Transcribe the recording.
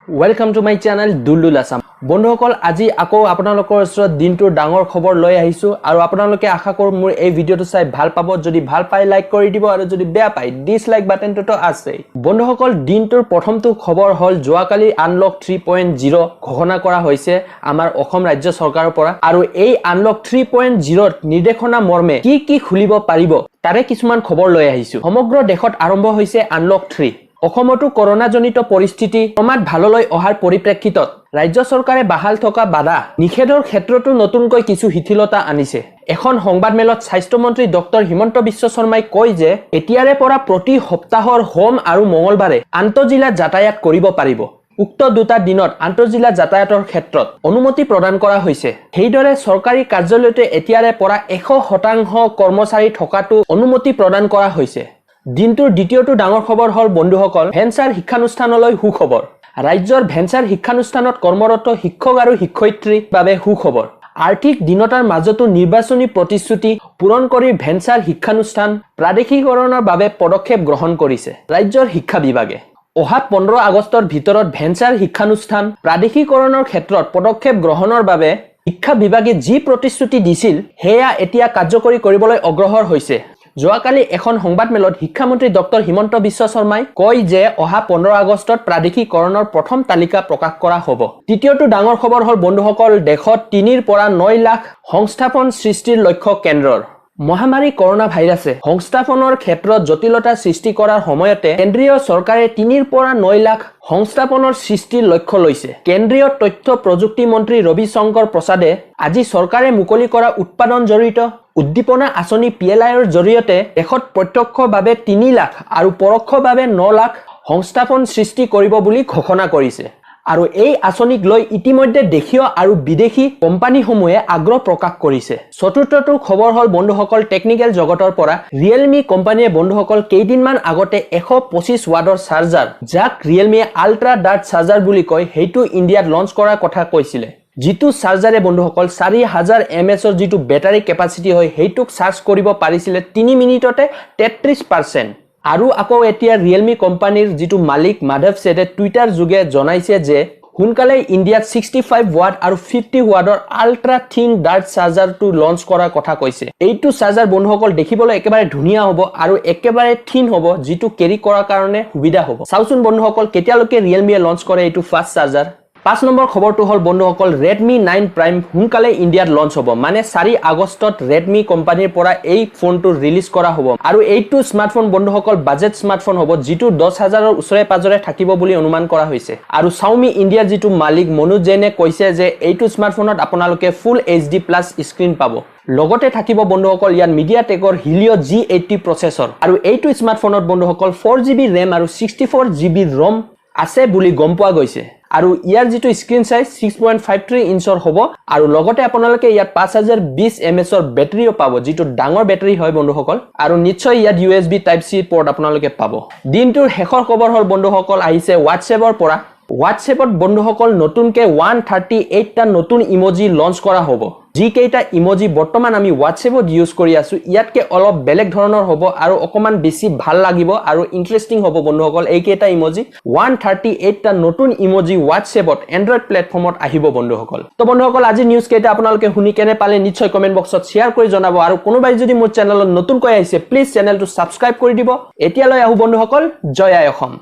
Welcome to my channel Duldul Assam. বন্ধুসকল আজি আকৌ আপোনালোকৰ ওচৰত দিনটোৰ ডাঙৰ খবৰ লৈ আহিছো আৰু আপোনালোকে আশা কৰো মোৰ এই ভিডিওটো চাই ভাল পাব যদি ভাল পাই লাইক কৰি দিব আৰু যদি বেয়া পাই ডিসলাইক বাটনটো তো আছে বন্ধুসকল দিনটোৰ প্ৰথমটো খবৰ হল যোৱাকালি আনলক 3.0 ঘোষণা কৰা হৈছে আমাৰ অসম ৰাজ্য চৰকাৰৰ পৰা আৰু এই আনলক 3.0 নিৰ্দেশনা মৰ্মে কি খুলিব পাৰিব তাৰে কিছুমান খবৰ লৈ আহিছো সমগ্ৰ দেশত আৰম্ভ হৈছে আনলক 3 অসমতো কৰোনাজনিত পৰিস্থিতি ক্ৰমাৎ ভাললৈ অহাৰ পৰিপ্ৰেক্ষিতত ৰাজ্য চৰকাৰে বাহাল থকা বাধা নিষেধৰ ক্ষেত্ৰতো নতুনকৈ কিছু শিথিলতা আনিছে এখন সংবাদমেলত স্বাস্থ্য মন্ত্ৰী ডক্টৰ হিমন্ত বিশ্ব শৰ্মাই কয় যে এতিয়াৰে পৰা প্ৰতি সপ্তাহৰ হোম আৰু মঙ্গলবাৰে আন্তঃজিলা যাতায়াত কৰিব পাৰিব উক্ত দুটা দিনত আন্তঃজিলা যাতায়াতৰ ক্ষেত্ৰত অনুমতি প্ৰদান কৰা হৈছে সেইদৰে চৰকাৰী কাৰ্যালয়তে এতিয়াৰে পৰা 100% কৰ্মচাৰী থকাটো অনুমতি প্ৰদান কৰা হৈছে দিনটোৰ দ্বিতীয়টো ডাঙৰ খবৰ হল বন্ধুসকল ভেঞ্চাৰ শিক্ষানুষ্ঠানলৈ সুখবৰ ৰাজ্যৰ ভেঞ্চাৰ শিক্ষানুষ্ঠানত কৰ্মৰত শিক্ষক আৰু শিক্ষয়িত্ৰীৰ বাবে সুখবৰ আৰ্থিক দিনতাৰ মাজতো নিৰ্বাচনী প্ৰতিশ্ৰুতি পূৰণ কৰি ভেঞ্চাৰ শিক্ষানুষ্ঠান প্ৰাদেশিকৰণৰ বাবে পদক্ষেপ গ্ৰহণ কৰিছে ৰাজ্যৰ শিক্ষা বিভাগে অহা 15 আগষ্টৰ ভিতৰত ভেঞ্চাৰ শিক্ষানুষ্ঠান প্ৰাদেশিকৰণৰ ক্ষেত্ৰত পদক্ষেপ গ্ৰহণৰ বাবে শিক্ষা বিভাগে যি প্ৰতিশ্ৰুতি দিছিল হেয়া এতিয়া কাৰ্যকৰী কৰিবলৈ অগ্ৰসৰ হৈছে যোৱাকালি এখন সংবাদমেলত শিক্ষামন্ত্ৰী ডক্টৰ হিমন্ত বিশ্ব শৰ্মাই কয় যে অহা 15 আগষ্টত প্ৰাদেশিকৰণৰ প্ৰথম তালিকা প্ৰকাশ কৰা হ'ব তৃতীয়টো ডাঙৰ খবৰ হল বন্ধুসকল দেশত 3 পৰা 9 লাখ সংস্থাপন সৃষ্টিৰ লক্ষ্য কেন্দ্ৰৰ মহামাৰী কৰোনা ভাইৰাছে সংস্থাপনৰ ক্ষেত্ৰত জটিলতা সৃষ্টি কৰাৰ সময়তে কেন্দ্ৰীয় চৰকাৰে 3 পৰা 9 লাখ সংস্থাপনৰ সৃষ্টিৰ লক্ষ্য লৈছে কেন্দ্ৰীয় তথ্য প্ৰযুক্তি মন্ত্ৰী ৰবি শংকৰ প্ৰসাদে আজি চৰকাৰে মুকলি কৰা উৎপাদন জড়িত উদ্দীপনা আঁচনি পিএলআইৰ জৰিয়তে দেশত প্ৰত্যক্ষভাৱে 3 লাখ আৰু পৰোক্ষভাৱে 9 লাখ সংস্থাপন সৃষ্টি কৰিব বুলি ঘোষণা কৰিছে আৰু এই আঁচনিক লৈ ইতিমধ্যে দেশীয় আৰু বিদেশী কোম্পানীসমূহে আগ্ৰহ প্ৰকাশ কৰিছে চতুৰ্থটো খবৰ হল বন্ধুসকল টেকনিক্যাল জগতৰ পৰা Realme কোম্পানীয়ে বন্ধুসকল কেইদিনমান আগতে 125 ওয়াটৰ চাৰ্জাৰ যাক Realme আল্ট্ৰা ডাৰ্ট চাৰ্জাৰ বুলি কয় হেতু ইণ্ডিয়াত লঞ্চ কৰাৰ কথা কৈছিলে जितु चार्जारे बंधुসকল 4000 mAh जितु बैटारी कैपेसिटी হয় হেতুক চাৰ্জ কৰিব পাৰিছিল 3 মিনিটতে 33% আৰু আকৌ এতিয়া Realme কোম্পানীৰ जितु মালিক মাধৱ সেতে টুইটাৰ যোগে জনাইছে যে হুনকালে ইণ্ডিয়াত 65 ওয়াট আৰু 50 ওয়াটৰ আল্ট্ৰা থিন ডাৰ্ট চাৰ্জাৰটো লঞ্চ কৰাৰ কথা কৈছে এইটো চাৰ্জাৰ বন্ধুসকল দেখিবলৈ একেবাৰে ধুনিয়া হ'ব আৰু একেবাৰে থিন হ'ব जितु কেৰি কৰাৰ কাৰণে সুবিধা হ'ব চাওচোন বন্ধুসকল কেতিয়ালৈকে Realme লঞ্চ কৰে এইটো ফাষ্ট চাৰ্জাৰ 5 নম্বৰ খবৰটো হল বন্ধুসকল Redmi 9 Prime হুনকালে ইণ্ডিয়াত লঞ্চ হ'ব মানে 4 আগষ্টত Redmi কোম্পানীৰ পৰা এই ফোনটো ৰিলিজ কৰা হ'ব আৰু এইটো স্মাৰ্টফোন বন্ধুসকল বাজেট স্মাৰ্টফোন হ'ব যিটো 10000ৰ ওচৰে পাজৰে থাকিব বুলি অনুমান কৰা হৈছে আৰু Xiaomi ইণ্ডিয়াৰ যিটো মালিক মনোজ জৈনে কৈছে যে এইটো স্মাৰ্টফোনত আপোনালোকে ফুল HD প্লাস স্ক্ৰিন পাব লগতে থাকিব বন্ধুসকল ইয়াত MediaTekৰ Helio G80 প্ৰচেছৰ আৰু এইটো স্মাৰ্টফোনত বন্ধুসকল 4GB RAM আৰু 64GB ROM আছে বুলি গম পোৱা গৈছে আৰু ইয়াৰ যিটো স্ক্ৰিন সাইজ 6.53 ইঞ্চৰ হ'ব আৰু লগতে আপোনালোকে ইয়াত 5020 mAh ৰ বেটাৰীও পাব যিটো ডাঙৰ বেটাৰী হয় বন্ধুসকল আৰু নিশ্চয় ইয়াত USB টাইপ C পোৰ্ট আপোনালোকে পাব দিনটোৰ শেষৰ খবৰ হল বন্ধুসকল আহিছে WhatsAppৰ পৰা WhatsAppত বন্ধুসকল নতুনকে 138 টা নতুন ইমোজি লঞ্চ কৰা হ'ব যি কেইটা ইমোজি বৰ্তমান আমি WhatsAppত ইউজ কৰি আছো ইয়াতকে অলপ বেলেগ ধৰণৰ হ'ব আৰু অকমান বেছি ভাল লাগিব আৰু ইন্টাৰেষ্টিং হ'ব বন্ধুসকল এই কেইটা ইমোজি 138 টা নতুন ইমোজি WhatsAppত Android প্লেটফৰ্মত আহিব বন্ধুসকল তো বন্ধুসকল আজি নিউজ কেইটা আপোনালোকে শুনি কেনে পালে নিশ্চয় কমেন্ট বক্সত শেয়াৰ কৰি জনাব আৰু কোনোবাই যদি মোৰ চেনেলত নতুনকৈ আহিছে প্লিজ চেনেলটো সাবস্ক্ৰাইব কৰি দিব এতিয়ালৈ আহু বন্ধুসকল জয় আই অসম